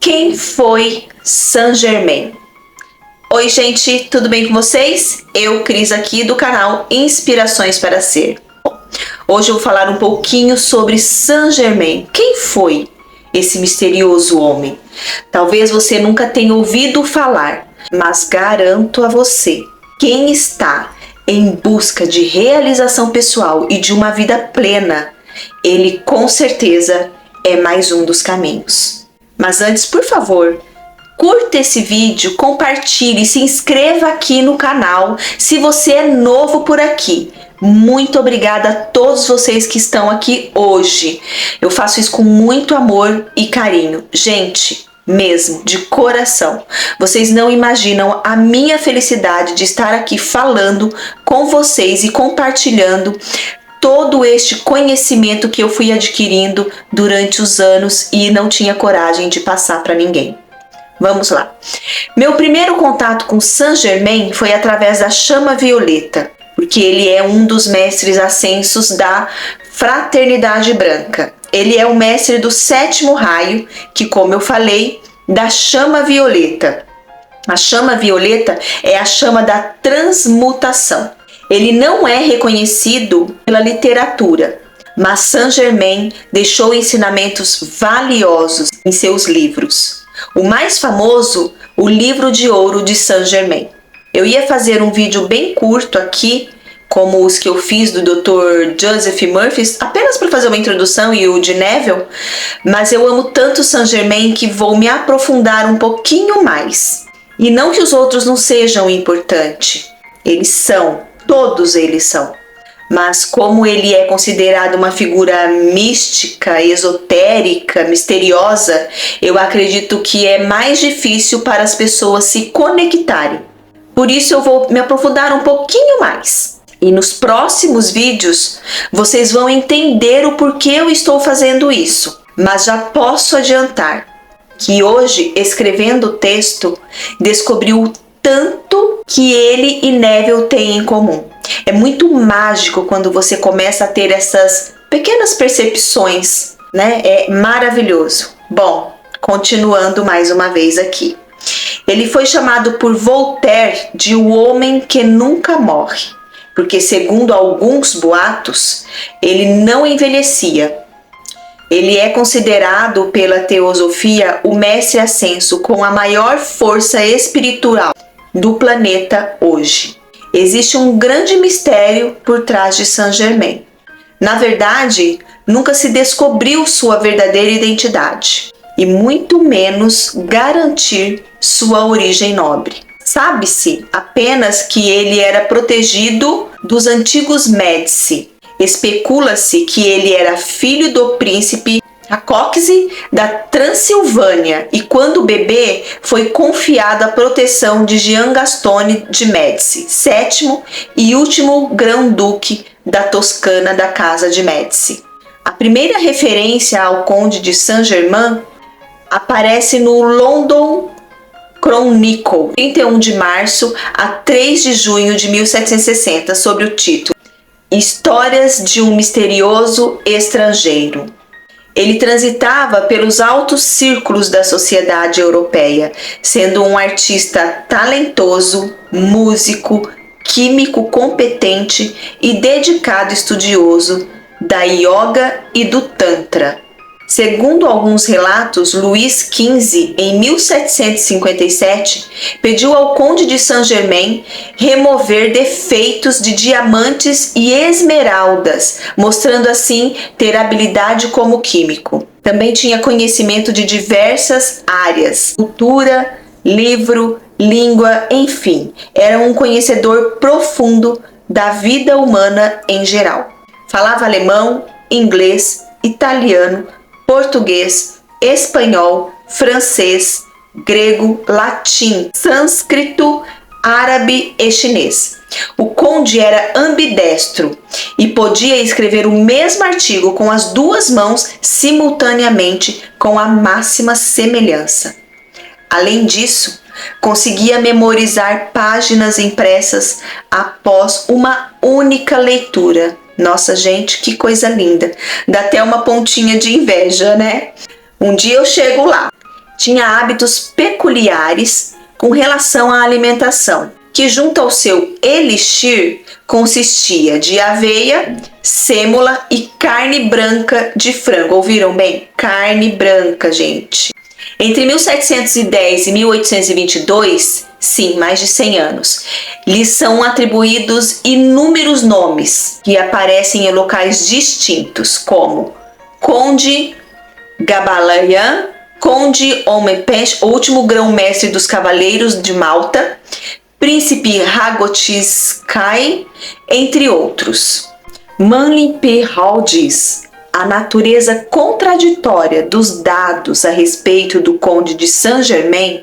Quem foi Saint-Germain? Oi gente, tudo bem com vocês? Eu, Cris, aqui do canal Inspirações para Ser. Hoje eu vou falar um pouquinho sobre Saint-Germain. Quem foi esse misterioso homem? Talvez você nunca tenha ouvido falar, mas garanto a você, quem está em busca de realização pessoal e de uma vida plena, ele com certeza é mais um dos caminhos. Mas antes, por favor, curta esse vídeo, compartilhe, se inscreva aqui no canal se você é novo por aqui. Muito obrigada a todos vocês que estão aqui hoje. Eu faço isso com muito amor e carinho. Gente, mesmo, de coração. Vocês não imaginam a minha felicidade de estar aqui falando com vocês e compartilhando todo este conhecimento que eu fui adquirindo durante os anos e não tinha coragem de passar para ninguém. Vamos lá. Meu primeiro contato com Saint-Germain foi através da chama violeta, porque ele é um dos mestres ascensos da Fraternidade Branca. Ele é o mestre do sétimo raio, que, como eu falei, da chama violeta. A chama violeta é a chama da transmutação. Ele não é reconhecido pela literatura, mas Saint-Germain deixou ensinamentos valiosos em seus livros. O mais famoso, o Livro de Ouro de Saint-Germain. Eu ia fazer um vídeo bem curto aqui, como os que eu fiz do Dr. Joseph Murphy, apenas para fazer uma introdução e o de Neville, mas eu amo tanto Saint-Germain que vou me aprofundar um pouquinho mais. E não que os outros não sejam importantes, eles são. Todos eles são. Mas como ele é considerado uma figura mística, esotérica, misteriosa, eu acredito que é mais difícil para as pessoas se conectarem. Por isso eu vou me aprofundar um pouquinho mais. E nos próximos vídeos vocês vão entender o porquê eu estou fazendo isso. Mas já posso adiantar que hoje, escrevendo o texto, descobri o tanto que ele e Neville têm em comum. É muito mágico quando você começa a ter essas pequenas percepções, né? É maravilhoso. Bom, continuando mais uma vez aqui. Ele foi chamado por Voltaire de o homem que nunca morre, porque segundo alguns boatos, ele não envelhecia. Ele é considerado pela teosofia o mestre ascenso com a maior força espiritual do planeta hoje. Existe um grande mistério por trás de Saint-Germain. Na verdade, nunca se descobriu sua verdadeira identidade e muito menos garantir sua origem nobre. Sabe-se apenas que ele era protegido dos antigos Médici. Especula-se que ele era filho do príncipe Rákóczi da Transilvânia e quando bebê foi confiado à proteção de Gian Gastone de Médici, sétimo e último grão-duque da Toscana da Casa de Médici. A primeira referência ao Conde de Saint-Germain aparece no London Chronicle, 31 de março a 3 de junho de 1760, sob o título Histórias de um Misterioso Estrangeiro. Ele transitava pelos altos círculos da sociedade europeia, sendo um artista talentoso, músico, químico competente e dedicado estudioso da yoga e do tantra. Segundo alguns relatos, Luís XV, em 1757, pediu ao conde de Saint-Germain remover defeitos de diamantes e esmeraldas, mostrando assim ter habilidade como químico. Também tinha conhecimento de diversas áreas, cultura, livro, língua, enfim, era um conhecedor profundo da vida humana em geral. Falava alemão, inglês, italiano, português, espanhol, francês, grego, latim, sânscrito, árabe e chinês. O conde era ambidestro e podia escrever o mesmo artigo com as duas mãos simultaneamente com a máxima semelhança. Além disso, conseguia memorizar páginas impressas após uma única leitura. Nossa, gente, que coisa linda. Dá até uma pontinha de inveja, né? Um dia eu chego lá. tinha hábitos peculiares com relação à alimentação, que junto ao seu elixir consistia de aveia, sêmola e carne branca de frango. Ouviram bem? Carne branca, gente. Entre 1710 e 1822, sim, mais de 100 anos, lhes são atribuídos inúmeros nomes que aparecem em locais distintos, como Conde Gabalayan, Conde Omepesh, último grão-mestre dos Cavaleiros de Malta, Príncipe Ragotiskai, entre outros. Manly P. Hall diz: a natureza contraditória dos dados a respeito do Conde de Saint-Germain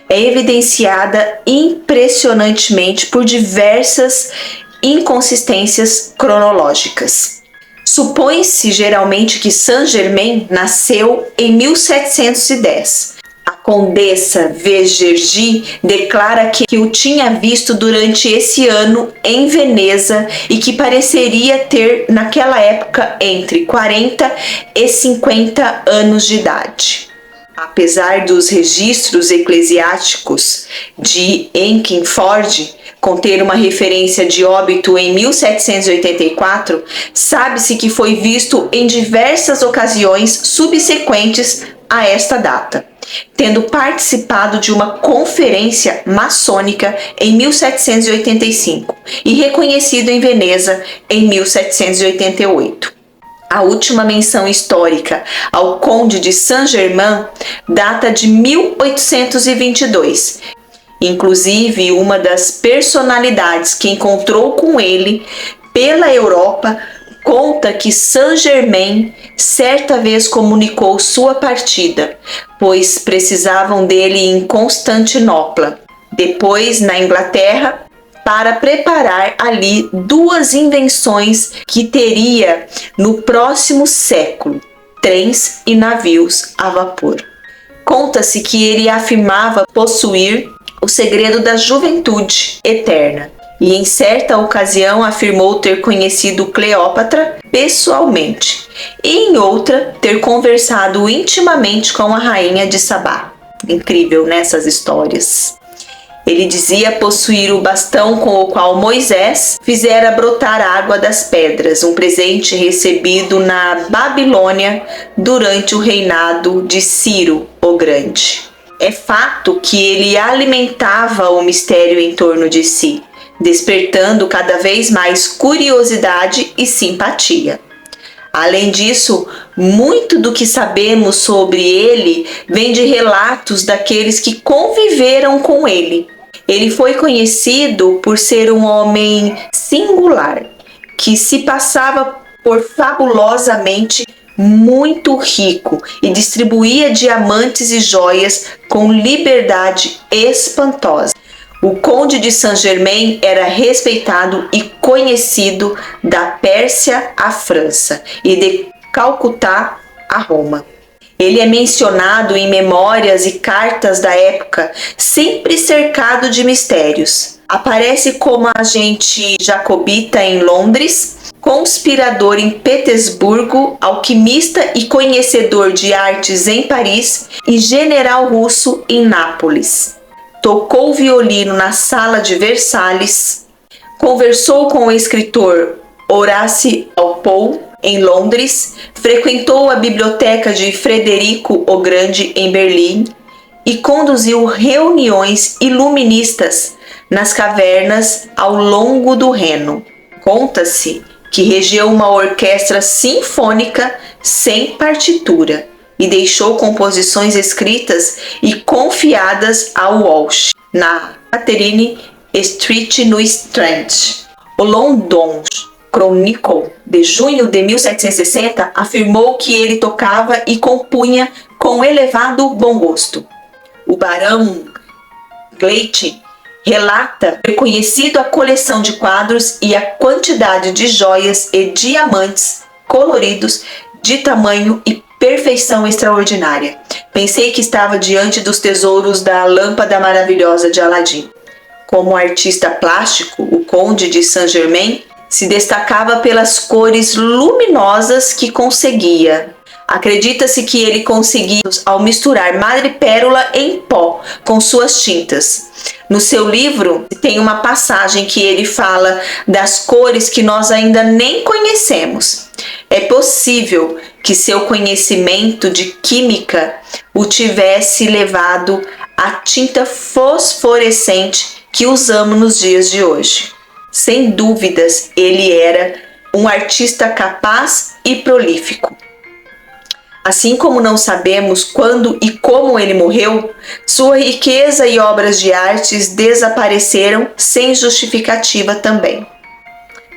é evidenciada impressionantemente por diversas inconsistências cronológicas. Supõe-se geralmente que Saint-Germain nasceu em 1710. A condessa Vergergy declara que o tinha visto durante esse ano em Veneza e que pareceria ter naquela época entre 40 e 50 anos de idade. Apesar dos registros eclesiásticos de Enkingford conter uma referência de óbito em 1784, sabe-se que foi visto em diversas ocasiões subsequentes a esta data, tendo participado de uma conferência maçônica em 1785 e reconhecido em Veneza em 1788. A última menção histórica ao Conde de Saint-Germain data de 1822. Inclusive, uma das personalidades que encontrou com ele pela Europa conta que Saint-Germain certa vez comunicou sua partida, pois precisavam dele em Constantinopla, depois na Inglaterra, para preparar ali duas invenções que teria no próximo século: trens e navios a vapor. Conta-se que ele afirmava possuir o segredo da juventude eterna e em certa ocasião afirmou ter conhecido Cleópatra pessoalmente e em outra ter conversado intimamente com a rainha de Sabá. Incrível nessas histórias. Ele dizia possuir o bastão com o qual Moisés fizera brotar água das pedras, um presente recebido na Babilônia durante o reinado de Ciro o Grande. É fato que ele alimentava o mistério em torno de si, despertando cada vez mais curiosidade e simpatia. Além disso, muito do que sabemos sobre ele vem de relatos daqueles que conviveram com ele. Ele foi conhecido por ser um homem singular, que se passava por fabulosamente muito rico e distribuía diamantes e joias com liberdade espantosa. O Conde de Saint-Germain era respeitado e conhecido da Pérsia à França e de Calcutá a Roma. Ele é mencionado em memórias e cartas da época, sempre cercado de mistérios. Aparece como agente jacobita em Londres, conspirador em Petersburgo, alquimista e conhecedor de artes em Paris e general russo em Nápoles. Tocou violino na Sala de Versalhes, conversou com o escritor Horace Walpole em Londres, frequentou a biblioteca de Frederico o Grande em Berlim e conduziu reuniões iluministas nas cavernas ao longo do Reno. Conta-se que regeu uma orquestra sinfônica sem partitura e deixou composições escritas e confiadas a Walsh, na Catherine Street no Strand. O London Chronicle, de junho de 1760, afirmou que ele tocava e compunha com elevado bom gosto. O barão Gleichen relata ter conhecido a coleção de quadros e a quantidade de joias e diamantes coloridos de tamanho e perfeição extraordinária. Pensei que estava diante dos tesouros da lâmpada maravilhosa de Aladim. Como artista plástico, o Conde de Saint-Germain se destacava pelas cores luminosas que conseguia, Acredita-se que ele conseguiu ao misturar madrepérola em pó com suas tintas. No seu livro tem uma passagem que ele fala das cores que nós ainda nem conhecemos. É possível que seu conhecimento de química o tivesse levado à tinta fosforescente que usamos nos dias de hoje. Sem dúvidas, ele era um artista capaz e prolífico. Assim como não sabemos quando e como ele morreu, sua riqueza e obras de artes desapareceram sem justificativa também.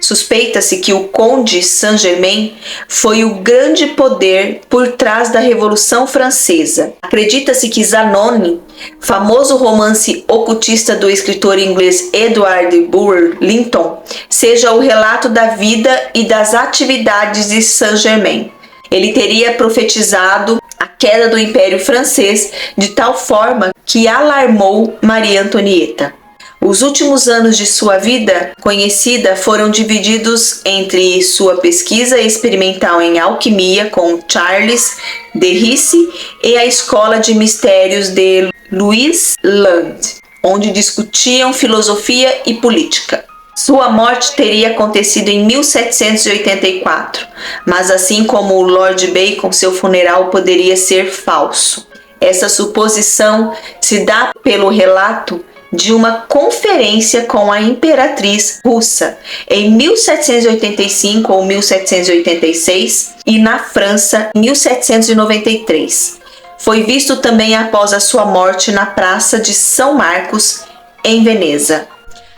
Suspeita-se que o Conde Saint-Germain foi o grande poder por trás da Revolução Francesa. Acredita-se que Zanoni, famoso romance ocultista do escritor inglês Edward Bulwer Lytton, seja o relato da vida e das atividades de Saint-Germain. Ele teria profetizado a queda do Império Francês de tal forma que alarmou Maria Antonieta. Os últimos anos de sua vida conhecida foram divididos entre sua pesquisa experimental em alquimia com Charles de Risse e a Escola de Mistérios de Louis Land, onde discutiam filosofia e política. Sua morte teria acontecido em 1784, mas assim como o Lord Bacon, seu funeral poderia ser falso. Essa suposição se dá pelo relato de uma conferência com a imperatriz russa em 1785 ou 1786 e na França em 1793. Foi visto também após a sua morte na Praça de São Marcos, em Veneza.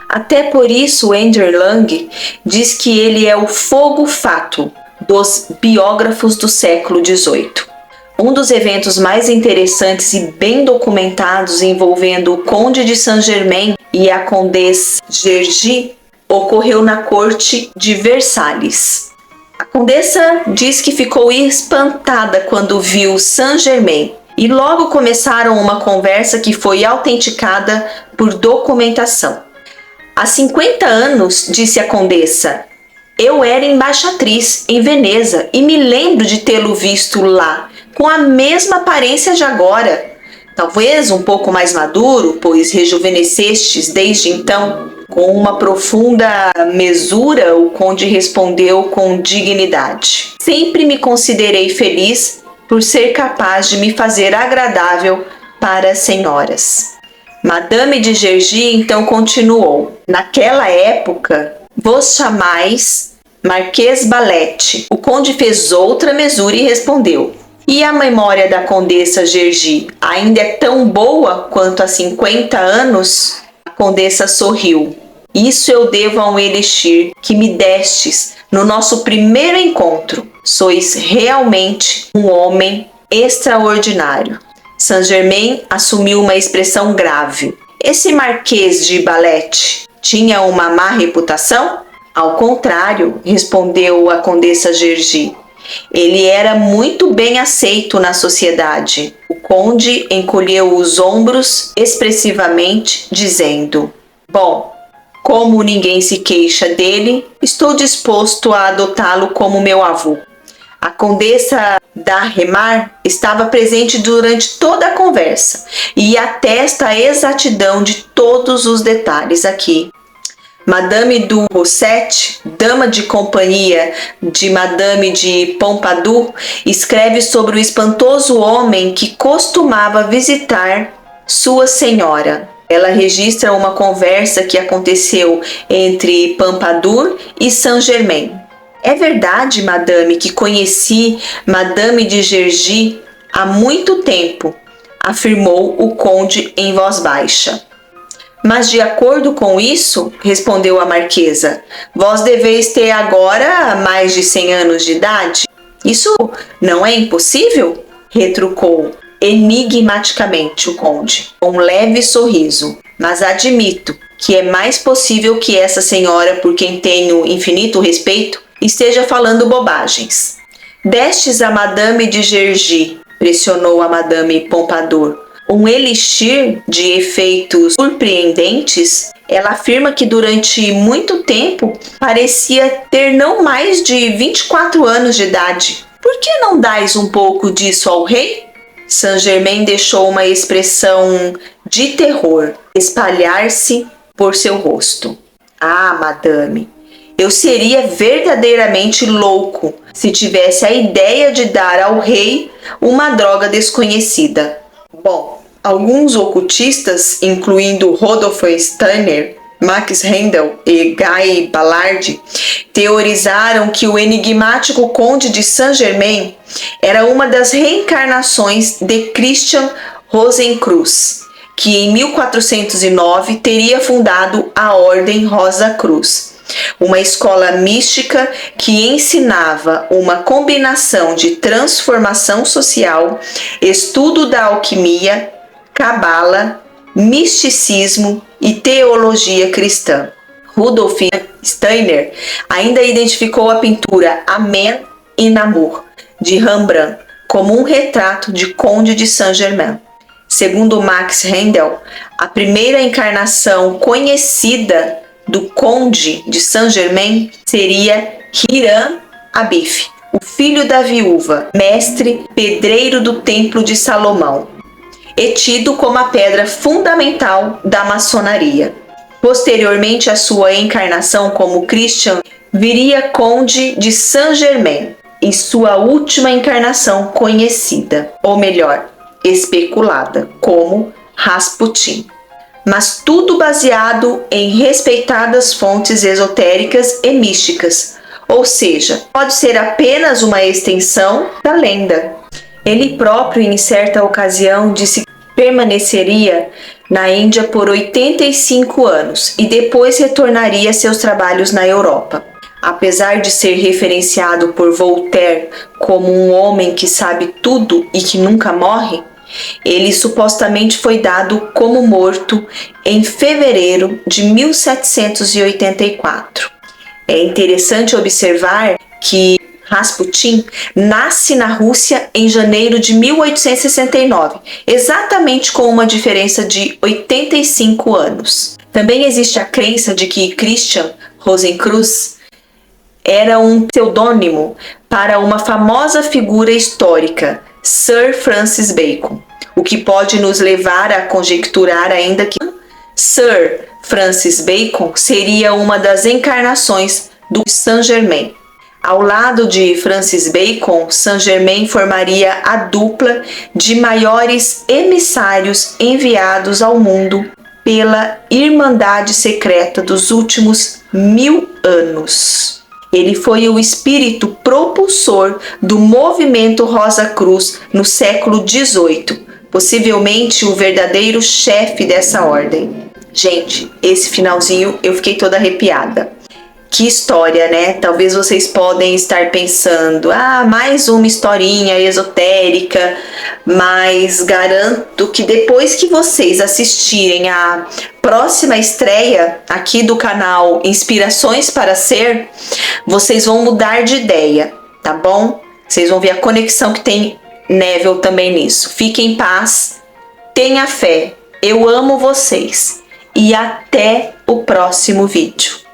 Até por isso, Andrew Lang diz que ele é o fogo fátuo dos biógrafos do século XVIII. Um dos eventos mais interessantes e bem documentados envolvendo o Conde de Saint-Germain e a Condessa Gergy ocorreu na corte de Versalhes. A condessa diz que ficou espantada quando viu Saint-Germain e logo começaram uma conversa que foi autenticada por documentação. Há 50 anos, disse a condessa, eu era embaixatriz em Veneza e me lembro de tê-lo visto lá, com a mesma aparência de agora. Talvez um pouco mais maduro, pois rejuvenescestes desde então. Com uma profunda mesura, o conde respondeu com dignidade. Sempre me considerei feliz por ser capaz de me fazer agradável para as senhoras. Madame de Gergy então continuou. Naquela época, vos chamais Marquês Balete. O conde fez outra mesura e respondeu. E a memória da condessa Gergy ainda é tão boa quanto há 50 anos? A condessa sorriu. Isso eu devo a um elixir que me destes no nosso primeiro encontro. Sois realmente um homem extraordinário. Saint-Germain assumiu uma expressão grave. Esse Marquês de Balete tinha uma má reputação? Ao contrário, respondeu a condessa Gergy. Ele era muito bem aceito na sociedade. O conde encolheu os ombros expressivamente, dizendo: bom, como ninguém se queixa dele, estou disposto a adotá-lo como meu avô. A condessa d'Arremar estava presente durante toda a conversa e atesta a exatidão de todos os detalhes aqui. Madame du Rosset, dama de companhia de Madame de Pompadour, escreve sobre o espantoso homem que costumava visitar sua senhora. Ela registra uma conversa que aconteceu entre Pompadour e Saint-Germain. É verdade, madame, que conheci Madame de Gergy há muito tempo, afirmou o conde em voz baixa. Mas de acordo com isso, respondeu a marquesa, vós deveis ter agora mais de 100 anos de idade? Isso não é impossível? Retrucou enigmaticamente o conde, com um leve sorriso. Mas admito que é mais possível que essa senhora, por quem tenho infinito respeito, esteja falando bobagens. Destes a Madame de Gergy, pressionou a Madame Pompadour, um elixir de efeitos surpreendentes? Ela afirma que durante muito tempo parecia ter não mais de 24 anos de idade. Por que não dais um pouco disso ao rei? Saint-Germain deixou uma expressão de terror espalhar-se por seu rosto. Ah, madame, eu seria verdadeiramente louco se tivesse a ideia de dar ao rei uma droga desconhecida. Bom, alguns ocultistas, incluindo Rudolf Steiner, Max Rendel e Guy Ballard, teorizaram que o enigmático Conde de Saint-Germain era uma das reencarnações de Christian Rosenkreuz, que em 1409 teria fundado a Ordem Rosa Cruz, uma escola mística que ensinava uma combinação de transformação social, estudo da alquimia, cabala, misticismo e teologia cristã. Rudolf Steiner ainda identificou a pintura Amen in Amour, de Rembrandt, como um retrato de Conde de Saint-Germain. Segundo Max Rendel, a primeira encarnação conhecida do Conde de Saint-Germain seria Hiram Abif, o filho da viúva, mestre pedreiro do Templo de Salomão, e tido como a pedra fundamental da maçonaria. Posteriormente à sua encarnação como Christian, viria Conde de Saint-Germain, em sua última encarnação conhecida, ou melhor, especulada, como Rasputin. Mas tudo baseado em respeitadas fontes esotéricas e místicas, ou seja, pode ser apenas uma extensão da lenda. Ele próprio, em certa ocasião, disse que permaneceria na Índia por 85 anos e depois retornaria a seus trabalhos na Europa. Apesar de ser referenciado por Voltaire como um homem que sabe tudo e que nunca morre, ele supostamente foi dado como morto em fevereiro de 1784. É interessante observar que Rasputin nasce na Rússia em janeiro de 1869, exatamente com uma diferença de 85 anos. Também existe a crença de que Christian Rosenkreuz era um pseudônimo para uma famosa figura histórica, Sir Francis Bacon, o que pode nos levar a conjecturar ainda que Sir Francis Bacon seria uma das encarnações do Saint-Germain. Ao lado de Francis Bacon, Saint-Germain formaria a dupla de maiores emissários enviados ao mundo pela Irmandade Secreta dos últimos 1000 anos. Ele foi o espírito propulsor do movimento Rosa Cruz no século XVIII, possivelmente o verdadeiro chefe dessa ordem. Gente, esse finalzinho eu fiquei toda arrepiada. Que história, né? Talvez vocês podem estar pensando, mais uma historinha esotérica, mas garanto que depois que vocês assistirem a próxima estreia aqui do canal Inspirações para Ser, vocês vão mudar de ideia, tá bom? Vocês vão ver a conexão que tem Neville também nisso. Fiquem em paz, tenha fé, eu amo vocês e até o próximo vídeo.